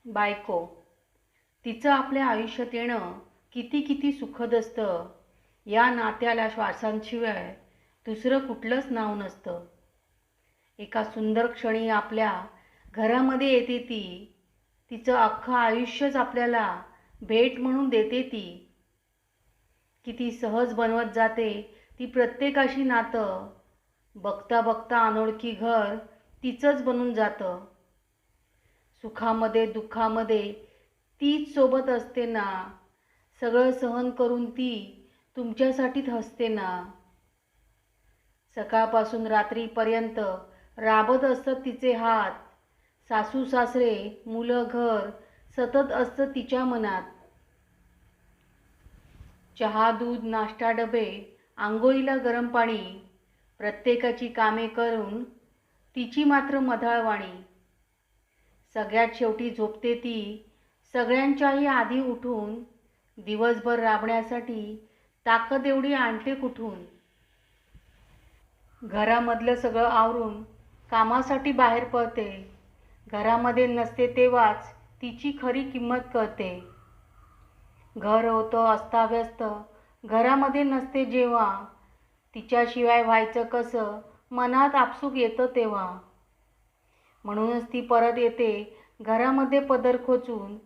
बायको तिचं आपल्या आयुष्यात येणं किती किती सुखद असतं. या नात्याला श्वासांशिवाय दुसरं कुठलंच नाव नसतं. एका सुंदर क्षणी आपल्या घरामध्ये येते ती. तिचं अख्खं आयुष्यच आपल्याला भेट म्हणून देते ती. किती सहज बनवत जाते ती प्रत्येकाशी नातं. बघता बघता अनोळखी घर तिचंच बनून जातं. सुखामध्ये दुःखामध्ये तीच सोबत असते ना. सगळं सहन करून ती तुमच्यासाठीच हसते ना. सकाळपासून रात्रीपर्यंत राबत असतात तिचे हात. सासू सासरे मुलं घर सतत असतं तिच्या मनात. चहा दूध नाश्ता डबे आंघोळीला गरम पाणी प्रत्येकाची कामे करून तिची मात्र मधाळवाणी. सगळ्यात शेवटी झोपते ती सगळ्यांच्याही आधी उठून. दिवसभर राबण्यासाठी ताकद एवढी आणते कुठून. घरामधलं सगळं आवरून कामासाठी बाहेर पळते. घरामध्ये नसते तेव्हाच तिची खरी किंमत कळते. घर होतं अस्ताव्यस्त घरामध्ये नसते जेव्हा. तिच्याशिवाय व्हायचं कसं मनात आपसूक येतं तेव्हा. म्हणूनच ती परत येते घरामध्ये पदर खोचून.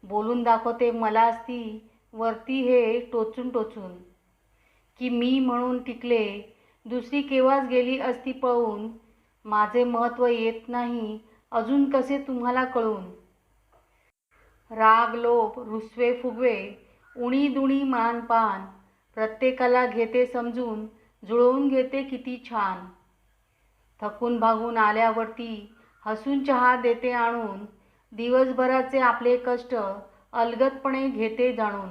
बोलून दाखवते मलाच ती वरती हे टोचून टोचून. की मी म्हणून टिकले दुसरी केव्हाच गेली असती पळून. माझे महत्त्व येत नाही अजून कसे तुम्हाला कळून. राग लोभ रुसवे फुगवे उणी दुणी मानपान प्रत्येकाला घेते समजून. जुळवून घेते किती छान. थकून भागून आल्यावरती हसून चहा देते आणून. दिवसभराचे आपले कष्ट अलगदपणे घेते जाणून.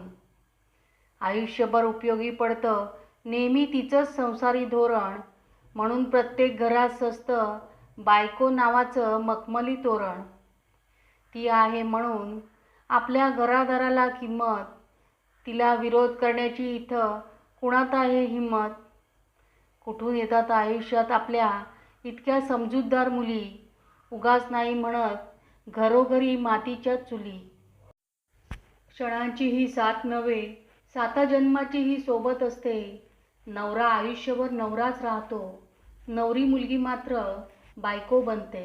आयुष्यभर उपयोगी पडतं नेहमी तिचंच संसारी धोरण. म्हणून प्रत्येक घरात सजतं बायको नावाचं मखमली तोरण. ती आहे म्हणून आपल्या घरादाराला किंमत. तिला विरोध करण्याची इथं कुणात आहे हिंमत. कुठून येतात आयुष्यात आपल्या इतक्या समजूतदार मुली. उगाच नाही म्हणत घरोघरी मातीच्या चुली. क्षणांची ही साथ नव्हे 7 जन्माची ही सोबत असते. नवरा आयुष्यभर नवराच राहतो. नवरी मुलगी मात्र बायको बनते.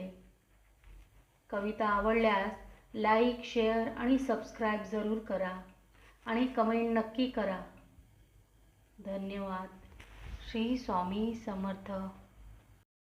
कविता आवडल्यास लाईक शेअर आणि सबस्क्राईब जरूर करा आणि कमेंट नक्की करा. धन्यवाद. श्री स्वामी समर्थ.